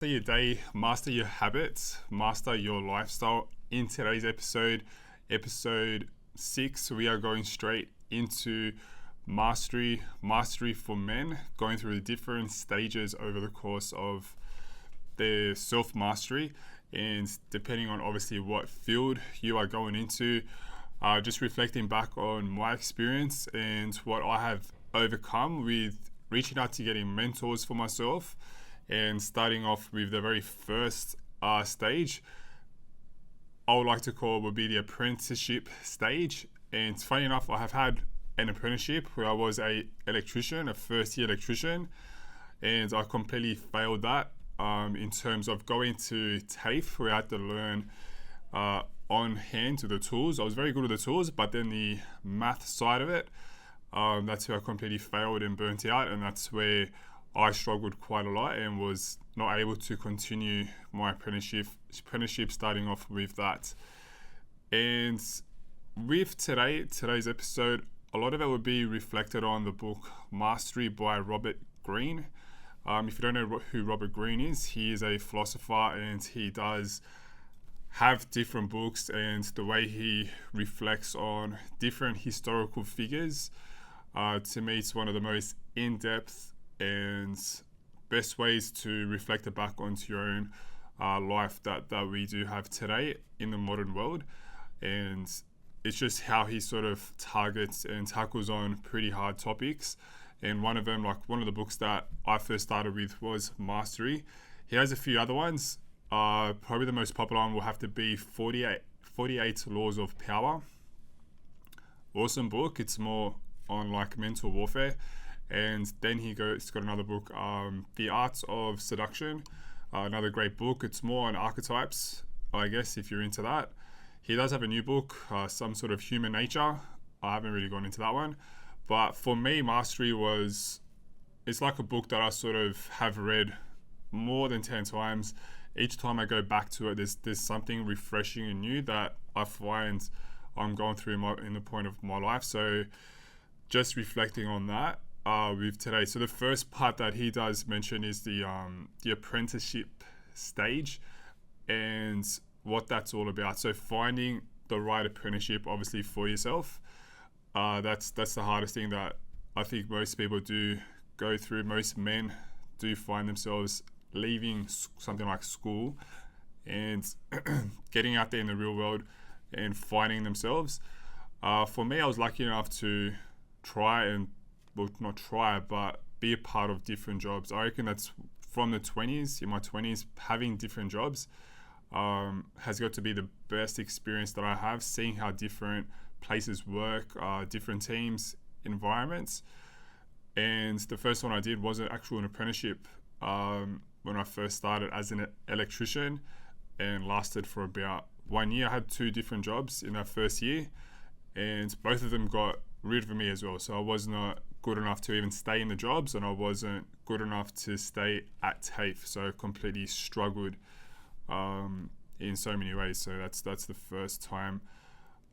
Master your day, master your habits, master your lifestyle. In today's episode 6, we are going straight into mastery for men, going through the different stages over the course of their self mastery, and depending on obviously what field you are going into, just reflecting back on my experience and what I have overcome with reaching out to getting mentors for myself, and starting off with the very first stage I would like to call would be the apprenticeship stage. And funny enough, I have had an apprenticeship where I was a first year electrician, and I completely failed that in terms of going to TAFE, where I had to learn on hand to the tools. I was very good with the tools, but then the math side of it, that's where I completely failed and burnt out, and that's where I struggled quite a lot and was not able to continue my apprenticeship starting off with that. And with today's episode, a lot of it would be reflected on the book Mastery by Robert Greene. If you don't know who Robert Greene is, he is a philosopher, and he does have different books, and the way he reflects on different historical figures, to me it's one of the most in-depth and best ways to reflect it back onto your own life that we do have today in the modern world. And it's just how he sort of targets and tackles on pretty hard topics. And one of them, like one of the books that I first started with, was Mastery. He has a few other ones. Probably the most popular one will have to be 48 Laws of Power. Awesome book. It's more on like mental warfare. And then he's got another book, The Art of Seduction, another great book. It's more on archetypes, I guess, if you're into that. He does have a new book, Some Sort of Human Nature. I haven't really gone into that one. But for me, Mastery it's like a book that I sort of have read more than 10 times. Each time I go back to it, there's something refreshing and new that I find I'm going through in the point of my life. So just reflecting on that with today. So the first part that he does mention is the apprenticeship stage and what that's all about. So finding the right apprenticeship, obviously, for yourself. That's the hardest thing that I think most people do go through. Most men do find themselves leaving something like school and getting out there in the real world and finding themselves. For me, I was lucky enough to but be a part of different jobs. I reckon that's from in my 20s, having different jobs has got to be the best experience that I have, seeing how different places work, different teams, environments. And the first one I did was an apprenticeship when I first started as an electrician, and lasted for about 1 year. I had 2 different jobs in that first year, and both of them got rid of me as well. So I was not good enough to even stay in the jobs, and I wasn't good enough to stay at TAFE. So I completely struggled in so many ways. So that's the first time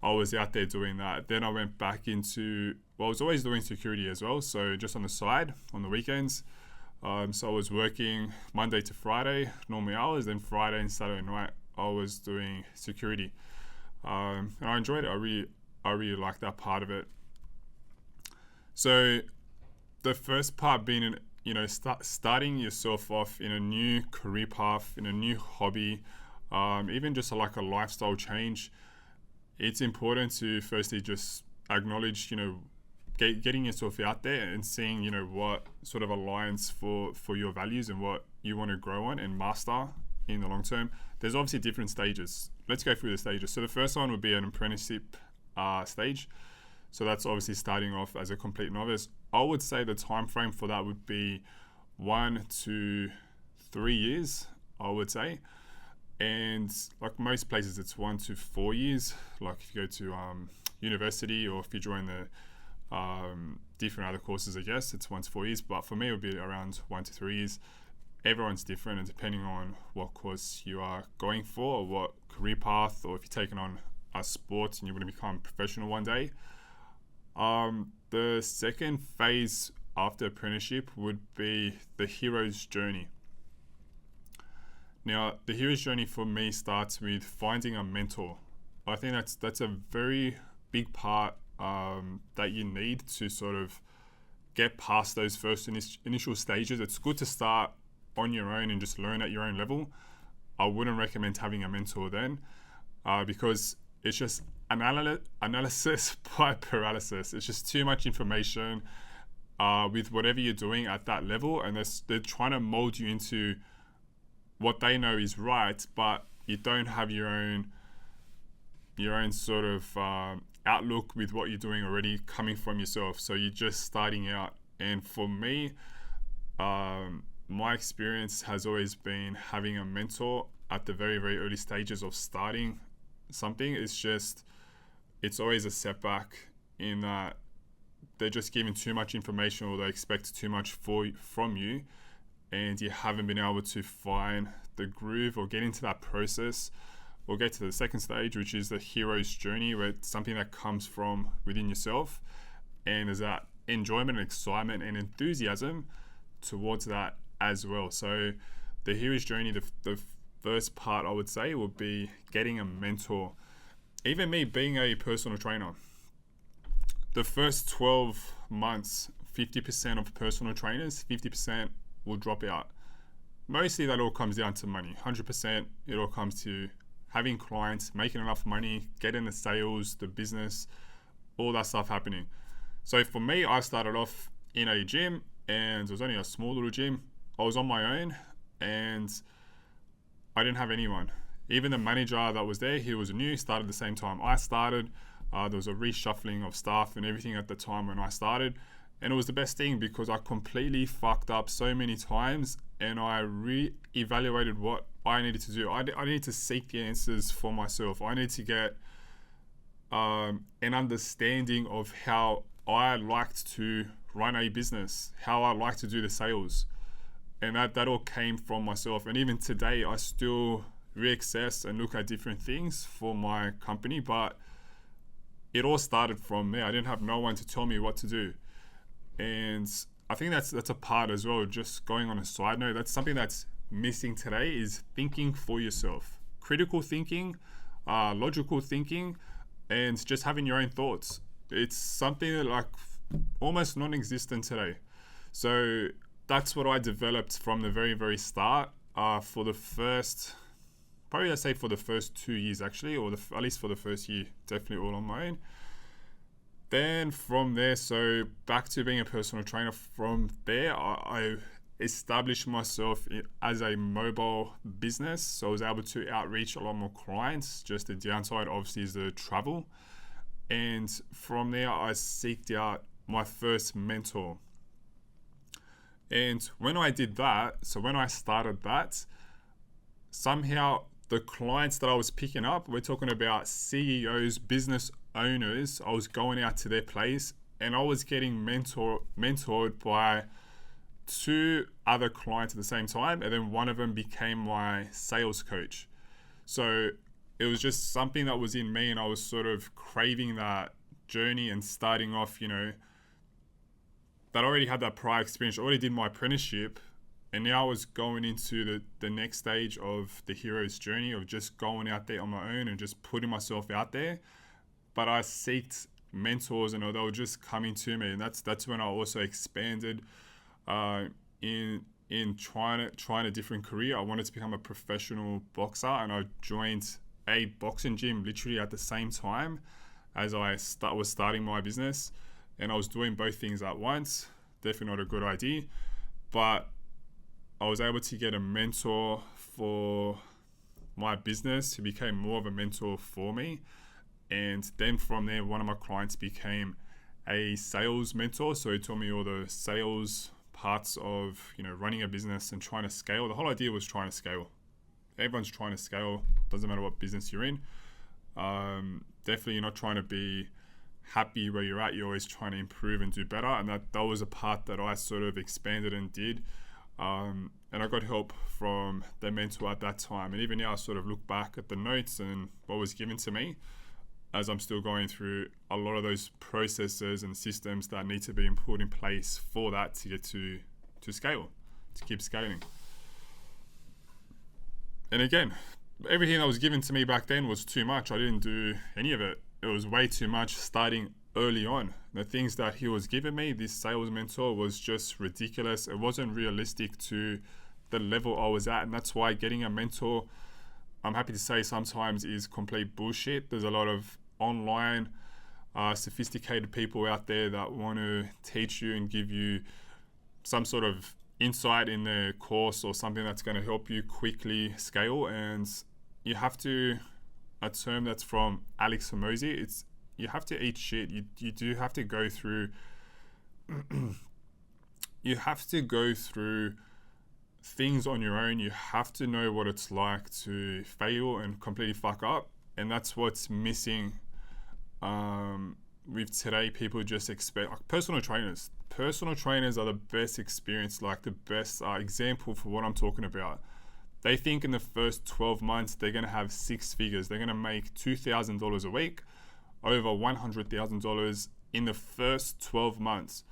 I was out there doing that. Then I went back into, I was always doing security as well, so just on the side on the weekends. So I was working Monday to Friday, normal hours, then Friday and Saturday night I was doing security. And I enjoyed it. I really liked that part of it. So the first part being, starting yourself off in a new career path, in a new hobby, even just like a lifestyle change. It's important to firstly just acknowledge, getting yourself out there and seeing, what sort of aligns for your values and what you want to grow on and master in the long term. There's obviously different stages. Let's go through the stages. So the first one would be an apprenticeship stage. So that's obviously starting off as a complete novice. I would say the time frame for that would be 1 to 3 years, I would say. And like most places, it's 1 to 4 years. Like if you go to university, or if you join the different other courses, I guess it's 1 to 4 years. But for me, it would be around 1 to 3 years. Everyone's different, and depending on what course you are going for, or what career path, or if you're taking on a sport and you're going to become professional one day. The second phase after apprenticeship would be the hero's journey. Now, the hero's journey for me starts with finding a mentor. I think that's a very big part that you need to sort of get past those first initial stages. It's good to start on your own and just learn at your own level. I wouldn't recommend having a mentor then because it's just analysis by paralysis. It's just too much information with whatever you're doing at that level, and they're trying to mold you into what they know is right, but you don't have your own sort of outlook with what you're doing already coming from yourself. So you're just starting out. And for me, my experience has always been having a mentor at the very, very early stages of starting something. It's always a setback in that they're just giving too much information, or they expect too much from you, and you haven't been able to find the groove or get into that process or get to the second stage, which is the hero's journey, where it's something that comes from within yourself, and there's that enjoyment and excitement and enthusiasm towards that as well. So the hero's journey, the first part I would say would be getting a mentor. Even me being a personal trainer, the first 12 months, 50% of personal trainers, 50% will drop out. Mostly that all comes down to money. 100% it all comes to having clients, making enough money, getting the sales, the business, all that stuff happening. So for me, I started off in a gym, and it was only a small little gym. I was on my own and I didn't have anyone. Even the manager that was there, he was new, started the same time I started. There was a reshuffling of staff and everything at the time when I started. And it was the best thing because I completely fucked up so many times, and I re-evaluated what I needed to do. I needed to seek the answers for myself. I needed to get an understanding of how I liked to run a business, how I like to do the sales. And that all came from myself. And even today, I still reassess and look at different things for my company, but it all started from there. I didn't have no one to tell me what to do. And I think that's a part as well. Just going on a side note, that's something that's missing today, is thinking for yourself. Critical thinking, logical thinking, and just having your own thoughts. It's something that like almost non-existent today. So that's what I developed from the very, very start. For the first, probably I'd say for the first 2 years actually, or at least for the first year, definitely all on my own. Then from there, so back to being a personal trainer, from there I established myself as a mobile business. So I was able to outreach a lot more clients. Just the downside obviously is the travel. And from there I seeked out my first mentor. And when I did that, so when I started that, somehow the clients that I was picking up, we're talking about CEOs, business owners. I was going out to their place and I was getting mentored by 2 other clients at the same time, and then one of them became my sales coach. So it was just something that was in me, and I was sort of craving that journey and starting off, that I already had that prior experience. I already did my apprenticeship, and now I was going into the next stage of the hero's journey of just going out there on my own and just putting myself out there. But I sought mentors, and they were just coming to me, and that's when I also expanded in trying a different career. I wanted to become a professional boxer, and I joined a boxing gym literally at the same time as I was starting my business, and I was doing both things at once. Definitely not a good idea, but I was able to get a mentor for my business who became more of a mentor for me. And then from there, one of my clients became a sales mentor. So he taught me all the sales parts of, running a business and trying to scale. The whole idea was trying to scale. Everyone's trying to scale. Doesn't matter what business you're in. Definitely you're not trying to be happy where you're at. You're always trying to improve and do better. And that was a part that I sort of expanded and did. And I got help from the mentor at that time. And even now I sort of look back at the notes and what was given to me, as I'm still going through a lot of those processes and systems that need to be put in place for that to get to scale, to keep scaling. And again, everything that was given to me back then was too much. I didn't do any of it. It was way too much starting early on. The things that he was giving me, this sales mentor, was just ridiculous. It wasn't realistic to the level I was at. And that's why getting a mentor, I'm happy to say, sometimes is complete bullshit. There's a lot of online sophisticated people out there that want to teach you and give you some sort of insight in their course or something that's going to help you quickly scale. And you have to, a term that's from Alex Hormozy, it's you have to eat shit. You do have to go through you have to go through things on your own. You have to know what it's like to fail and completely fuck up. And that's what's missing with today. People just expect, like, personal trainers. Personal trainers are the best experience, like the best example for what I'm talking about. They think in the first 12 months they're going to have six figures. They're going to make $2,000 a week, over $100,000 in the first 12 months.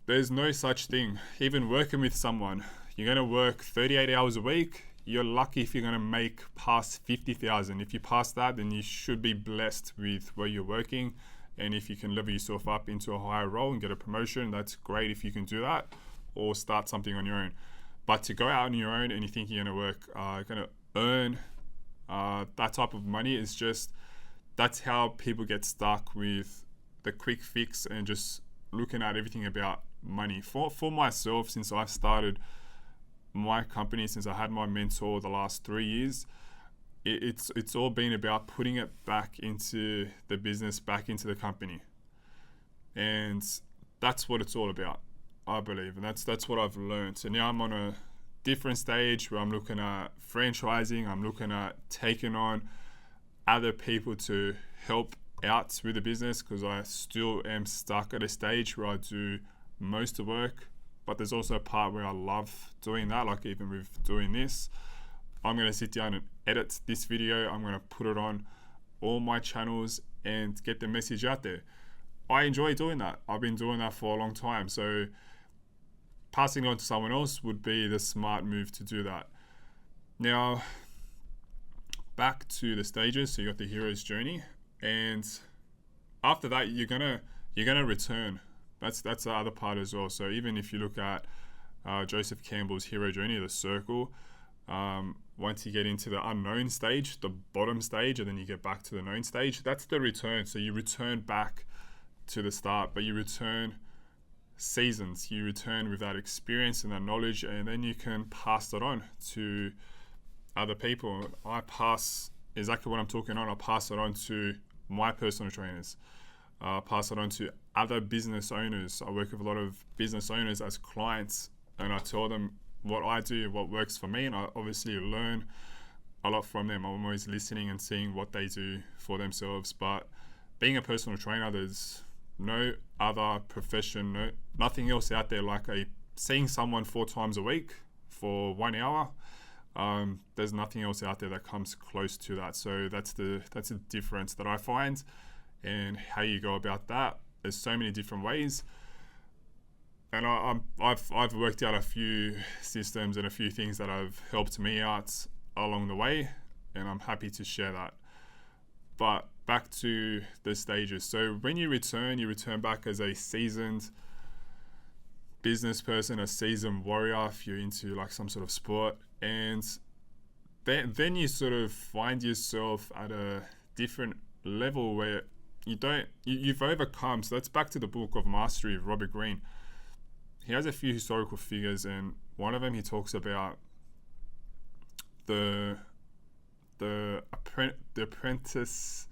There's no such thing. Even working with someone, you're going to work 38 hours a week. You're lucky if you're going to make past 50,000. If you pass that, then you should be blessed with where you're working. And if you can level yourself up into a higher role and get a promotion, that's great if you can do that, or start something on your own. But to go out on your own and you think you're going to work, going to earn that type of money, is just, that's how people get stuck with the quick fix and just looking at everything about money. For myself, since I've started my company, since I had my mentor the last 3 years, it's all been about putting it back into the business, back into the company. And that's what it's all about, I believe. And that's what I've learned. So now I'm on a different stage where I'm looking at franchising. I'm looking at taking on other people to help out with the business, because I still am stuck at a stage where I do most of the work, but there's also a part where I love doing that. Like even with doing this, I'm going to sit down and edit this video. I'm going to put it on all my channels and get the message out there. I enjoy doing that. I've been doing that for a long time. So passing it on to someone else would be the smart move to do that. Now, back to the stages. So you got the hero's journey, and after that, you're gonna return. That's the other part as well. So even if you look at Joseph Campbell's hero journey, the circle, once you get into the unknown stage, the bottom stage, and then you get back to the known stage, that's the return. So you return back to the start, but you return seasons. You return with that experience and that knowledge, and then you can pass that on to other people. I pass exactly what I'm talking on. I pass it on to my personal trainers. Pass it on to other business owners. I work with a lot of business owners as clients, and I tell them what I do, what works for me, and I obviously learn a lot from them. I'm always listening and seeing what they do for themselves. But being a personal trainer, there's no other profession, nothing else out there like seeing someone 4 times a week for 1 hour. There's nothing else out there that comes close to that. So that's the difference that I find. And how you go about that, there's so many different ways. And I've worked out a few systems and a few things that have helped me out along the way, and I'm happy to share that. But back to the stages. So when you return back as a seasoned business person, a seasoned warrior, if you're into like some sort of sport, and then you sort of find yourself at a different level where you've overcome. So that's back to the book of Mastery of Robert Greene. He has a few historical figures, and one of them he talks about the apprentice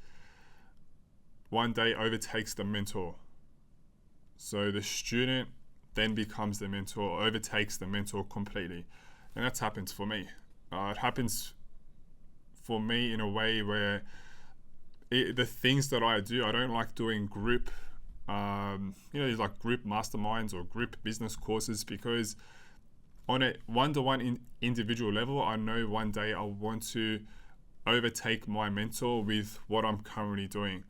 one day overtakes the mentor. So the student then becomes the mentor, overtakes the mentor completely. And that's happened for me. It happens for me in a way where the things that I do, I don't like doing group, like group masterminds or group business courses, because on a one-to-one individual level, I know one day I'll want to overtake my mentor with what I'm currently doing.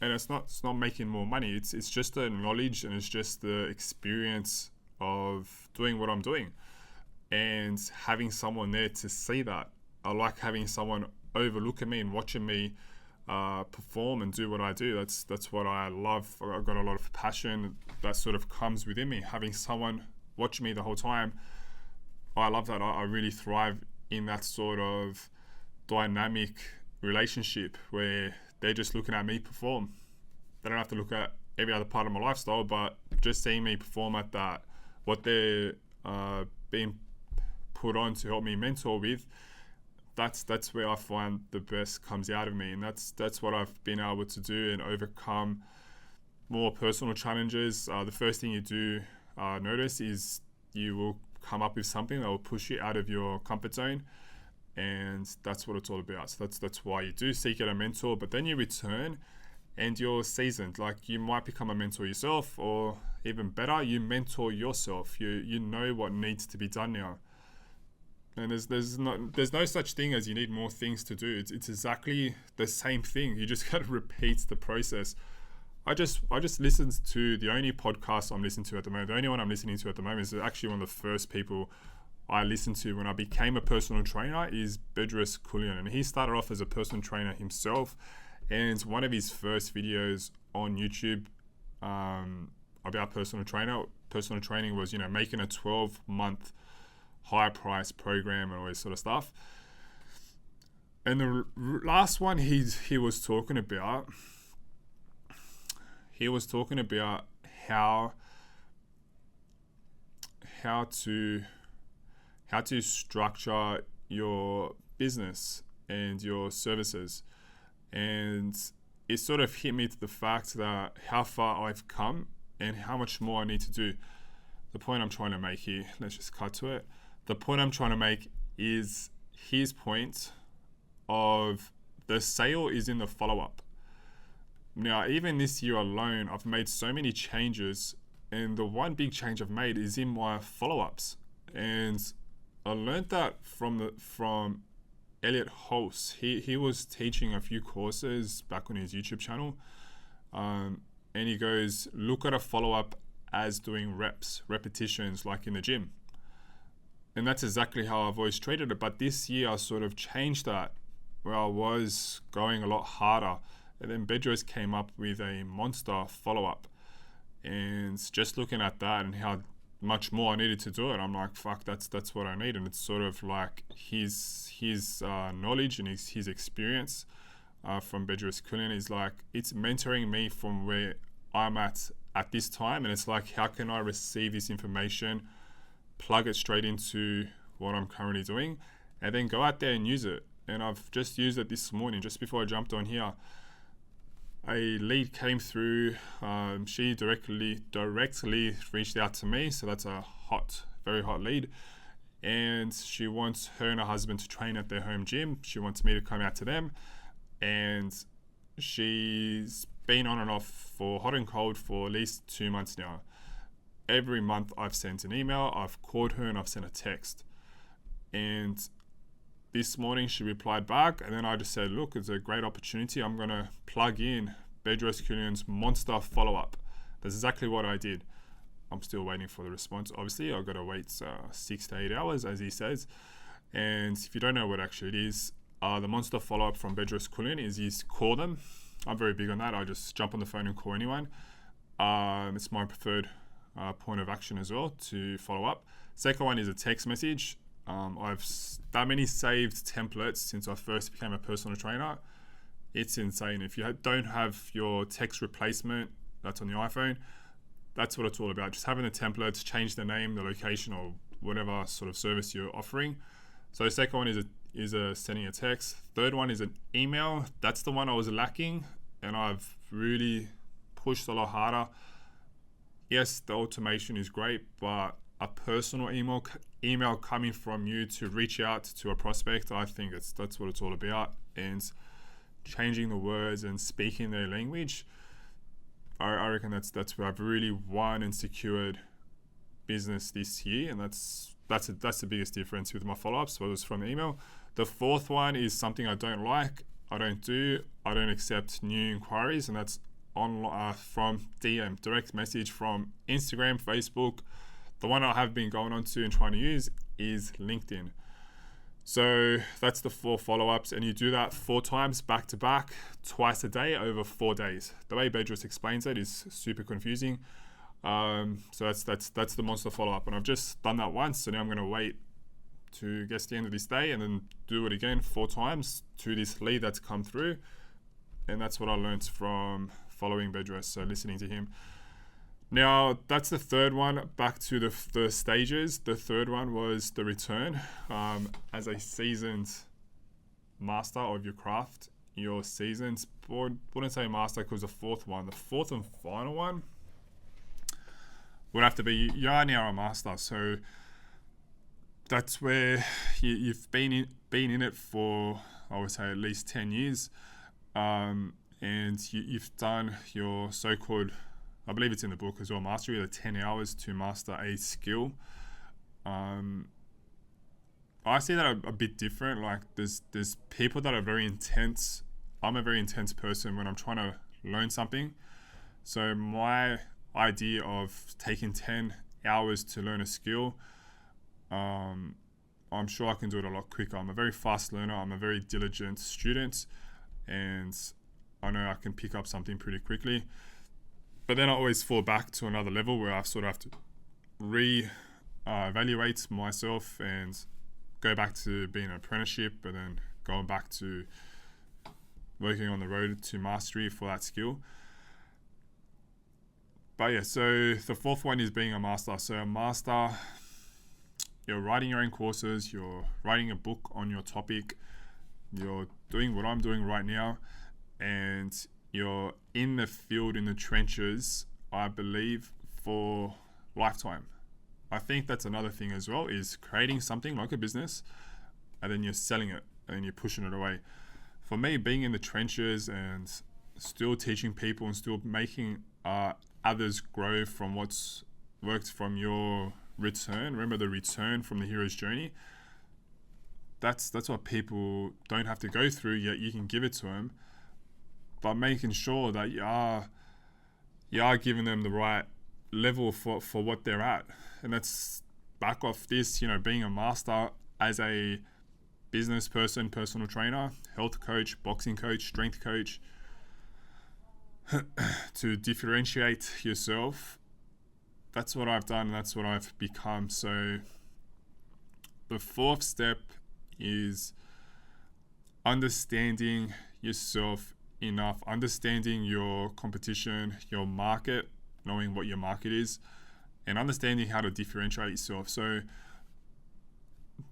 And it's not making more money. It's just the knowledge, and it's just the experience of doing what I'm doing. and having someone there to see that. I like having someone overlooking me and watching me perform and do what I do. That's what I love. I've got a lot of passion that sort of comes within me. Having someone watch me the whole time, I love that. I really thrive in that sort of dynamic relationship where they're just looking at me perform. They don't have to look at every other part of my lifestyle, but just seeing me perform at that, what they're being put on to help me mentor with, that's where I find the best comes out of me, and that's what I've been able to do and overcome more personal challenges. The first thing you do notice is you will come up with something that will push you out of your comfort zone, and that's what it's all about. So that's why you do seek out a mentor, but then you return and you're seasoned. Like, you might become a mentor yourself, or even better, you mentor yourself. You know what needs to be done now. And there's no such thing as you need more things to do. It's exactly the same thing. You just got to repeat the process. I just listened to the only podcast I'm listening to at the moment. The only one I'm listening to at the moment is actually one of the first people I listened to when I became a personal trainer is Bedros Keuilian, and he started off as a personal trainer himself. And one of his first videos on YouTube about personal training was, making a 12-month high price program and all this sort of stuff. And the last one he was talking about how to structure your business and your services. And it sort of hit me to the fact that how far I've come and how much more I need to do. The point I'm trying to make here, let's just cut to it. The point I'm trying to make is his point of the sale is in the follow-up. Now, even this year alone, I've made so many changes, and the one big change I've made is in my follow-ups. And I learned that from Elliot Hulse. He was teaching a few courses back on his YouTube channel, and he goes, look at a follow-up as doing repetitions like in the gym. And that's exactly how I've always treated it. But this year I sort of changed that, where I was going a lot harder. And then Bedros came up with a monster follow-up. And just looking at that and how much more I needed to do it, I'm like, fuck, that's what I need. And it's sort of like his knowledge and his experience from Bedros Keuilian is like, it's mentoring me from where I'm at this time. And it's like, how can I receive this information, plug it straight into what I'm currently doing, and then go out there and use it. And I've just used it this morning, just before I jumped on here. A lead came through. She directly reached out to me, so that's a very hot lead. And she wants her and her husband to train at their home gym. She wants me to come out to them, and she's been on and off for hot and cold for at least 2 months now. Every month I've sent an email, I've called her, and I've sent a text. And this morning she replied back, and then I just said, look, it's a great opportunity. I'm going to plug in Bedros Keuilian's monster follow-up. That's exactly what I did. I'm still waiting for the response. Obviously, I've got to wait 6 to 8 hours, as he says. And if you don't know what actually it is, the monster follow-up from Bedros Keuilian is you call them. I'm very big on that. I just jump on the phone and call anyone. It's my preferred point of action as well to follow up. Second one is a text message. I've that many saved templates since I first became a personal trainer. It's insane. If you don't have your text replacement that's on the iPhone, that's what it's all about. Just having the templates, change the name, the location, or whatever sort of service you're offering. So the second one is a sending a text. Third one is an email. That's the one I was lacking, and I've really pushed a lot harder. Yes, the automation is great, but a personal email coming from you to reach out to a prospect, I think that's what it's all about. And changing the words and speaking their language, I reckon that's where I've really won and secured business this year, and that's the biggest difference with my follow-ups. So it was from the email. The fourth one is something I don't like. I don't accept new inquiries, and that's on from DM, direct message from Instagram, Facebook. The one I have been going on to and trying to use is LinkedIn. So that's the 4 follow-ups, and you do that 4 times back to back, twice a day over 4 days. The way Bedros explains it is super confusing. So that's the monster follow-up, and I've just done that once. So now I'm going to wait to get to the end of this day and then do it again 4 times to this lead that's come through. And that's what I learned from following Bedros, so listening to him. Now, that's the third one. Back to the stages. The third one was the return. As a seasoned master of your craft, your seasons, wouldn't say master because the fourth and final one would have to be, you are now a master. So that's where you've been in it for, I would say, at least 10 years. And you've done your so-called, I believe it's in the book as well, mastery, the 10 hours to master a skill. I see that a bit different. Like there's people that are very intense. I'm a very intense person when I'm trying to learn something. So my idea of taking 10 hours to learn a skill, I'm sure I can do it a lot quicker. I'm a very fast learner. I'm a very diligent student, and I know I can pick up something pretty quickly. But then I always fall back to another level where I sort of have to evaluate myself and go back to being an apprenticeship, and then going back to working on the road to mastery for that skill. But yeah, so the fourth one is being a master. So a master, you're writing your own courses, you're writing a book on your topic, you're doing what I'm doing right now, and you're in the field, in the trenches, I believe, for lifetime. I think that's another thing as well, is creating something like a business, and then you're selling it, and then you're pushing it away. For me, being in the trenches and still teaching people and still making others grow from what's worked from your return. Remember the return from the hero's journey? That's what people don't have to go through, yet you can give it to them. But making sure that you are giving them the right level for what they're at. And that's back off this, being a master as a business person, personal trainer, health coach, boxing coach, strength coach, to differentiate yourself. That's what I've done, and that's what I've become. So the fourth step is understanding yourself enough, understanding your competition, your market, knowing what your market is, and understanding how to differentiate yourself. So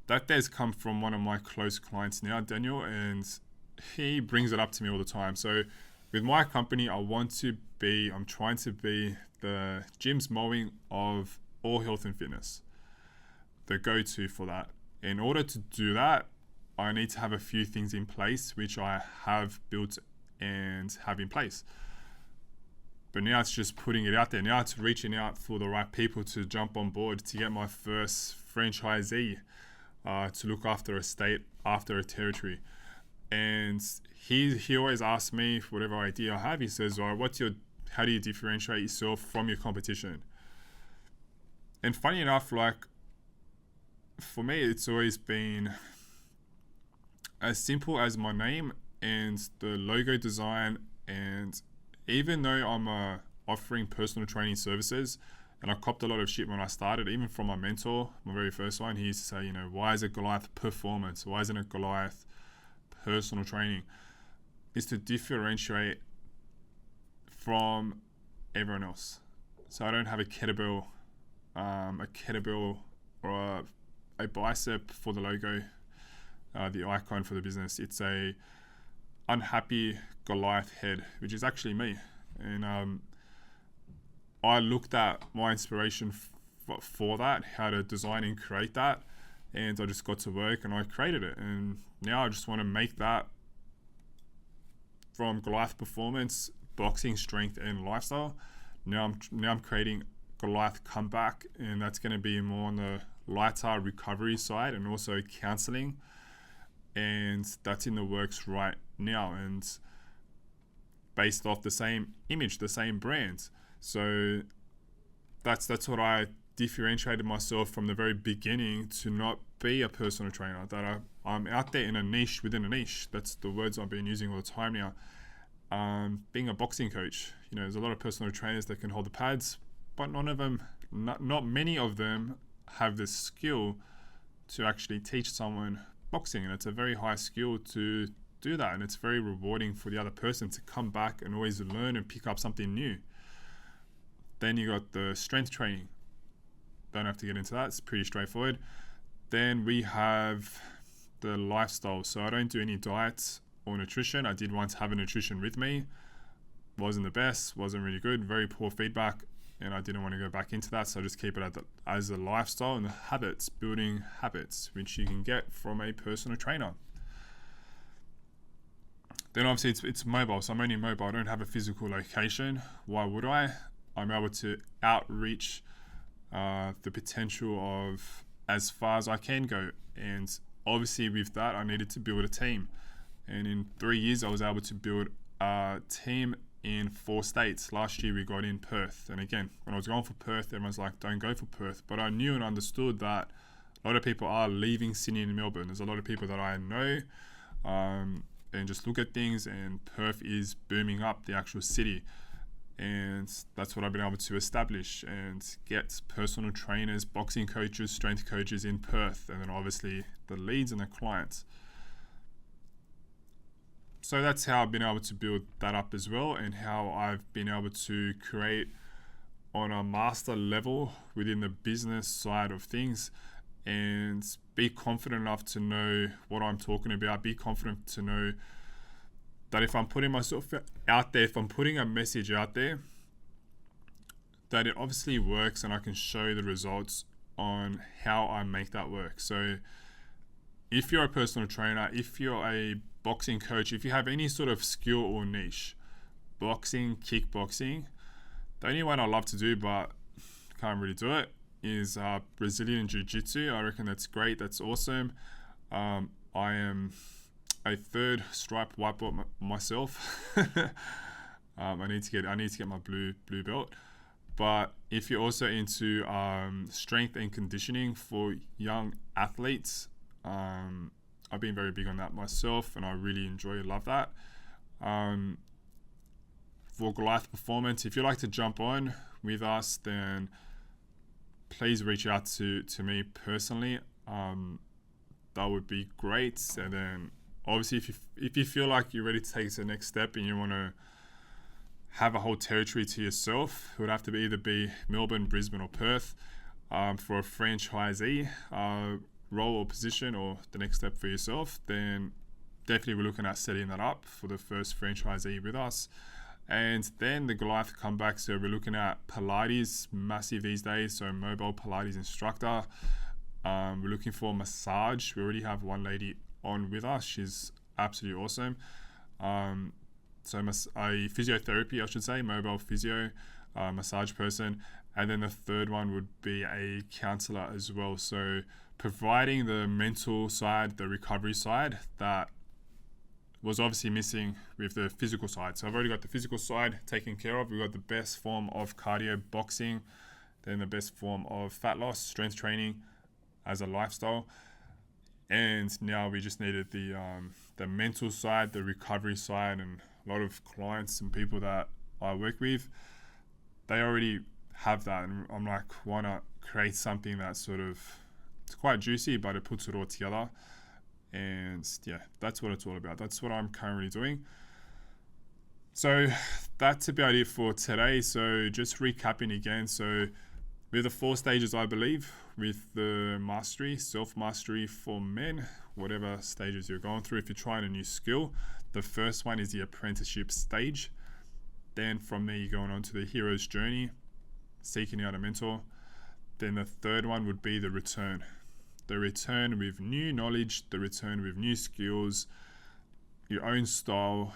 that has come from one of my close clients now, Daniel, and he brings it up to me all the time. So with my company, I'm trying to be the Jim's Mowing of all health and fitness, the go-to for that. In order to do that, I need to have a few things in place, which I have built and have in place. But now it's just putting it out there. Now it's reaching out for the right people to jump on board to get my first franchisee to look after a state, after a territory. And he always asks me, whatever idea I have, he says, all right, how do you differentiate yourself from your competition? And funny enough, like, for me, it's always been as simple as my name and the logo design. And even though I'm offering personal training services, and I copped a lot of shit when I started, even from my mentor, my very first one, he used to say, why is it Goliath Performance? Why isn't it Goliath Personal Training? Is to differentiate from everyone else. So I don't have a kettlebell or a bicep for the logo, the icon for the business. It's a unhappy Goliath head, which is actually me. And I looked at my inspiration for that, how to design and create that, and I just got to work and I created it. And now I just want to make that from Goliath Performance, boxing, strength, and lifestyle. Now I'm creating Goliath Comeback, and that's going to be more on the lighter recovery side and also counseling. And that's in the works right now, and based off the same image, the same brand. So that's what I differentiated myself from the very beginning to not be a personal trainer, that I'm out there in a niche within a niche. That's the words I've been using all the time now. Being a boxing coach, there's a lot of personal trainers that can hold the pads, but not many of them have the skill to actually teach someone boxing, and it's a very high skill to do that, and it's very rewarding for the other person to come back and always learn and pick up something new. Then you got the strength training. Don't have to get into that, it's pretty straightforward. Then we have the lifestyle. So I don't do any diets or nutrition. I did once have a nutrition with me. Wasn't the best, wasn't really good, very poor feedback, and I didn't want to go back into that, so I just keep it as a lifestyle and the habits, building habits, which you can get from a personal trainer. Then obviously it's mobile, so I'm only mobile. I don't have a physical location. Why would I? I'm able to outreach the potential of as far as I can go, and obviously with that I needed to build a team, and in 3 years I was able to build a team in 4 states. Last year we got in Perth, and again, when I was going for Perth, everyone's like, don't go for Perth, but I knew and understood that a lot of people are leaving Sydney and Melbourne. There's a lot of people that I know and just look at things, and Perth is booming up, the actual city, and that's what I've been able to establish and get personal trainers, boxing coaches, strength coaches in Perth, and then obviously the leads and the clients. So that's how I've been able to build that up as well, and how I've been able to create on a master level within the business side of things, and be confident enough to know what I'm talking about, be confident to know that if I'm putting myself out there, if I'm putting a message out there, that it obviously works, and I can show the results on how I make that work. So if you're a personal trainer, if you're a boxing coach, if you have any sort of skill or niche, boxing, kickboxing, the only one I love to do but can't really do it is Brazilian Jiu-Jitsu. I reckon that's great, that's awesome. I am a 3rd stripe white belt myself. I need to get my blue belt. But if you're also into strength and conditioning for young athletes, I've been very big on that myself, and I really love that. For Goliath Performance, if you'd like to jump on with us, then please reach out to me personally. That would be great. And then obviously if you feel like you're ready to take the next step and you want to have a whole territory to yourself, it would have to either be Melbourne, Brisbane or Perth, for a franchisee role or position, or the next step for yourself, then definitely we're looking at setting that up for the first franchisee with us. And then the Goliath comeback, so we're looking at Pilates, massive these days, so mobile Pilates instructor. We're looking for massage. We already have one lady on with us. She's absolutely awesome. So a physiotherapy, I should say, mobile physio, massage person. And then the third one would be a counselor as well. So providing the mental side, the recovery side, that was obviously missing with the physical side. So I've already got the physical side taken care of. We've got the best form of cardio, boxing, then the best form of fat loss, strength training as a lifestyle. And now we just needed the mental side, the recovery side, and a lot of clients and people that I work with, they already have that. And I'm like, why not create something that's sort of, it's quite juicy, but it puts it all together. And yeah, that's what it's all about. That's what I'm currently doing. So that's about it for today. So just recapping again. So with the 4 stages, I believe, with the mastery, self-mastery for men, whatever stages you're going through, if you're trying a new skill, the first one is the apprenticeship stage. Then from there, you're going on to the hero's journey, seeking out a mentor. Then the third one would be the return. The return with new knowledge, the return with new skills, your own style,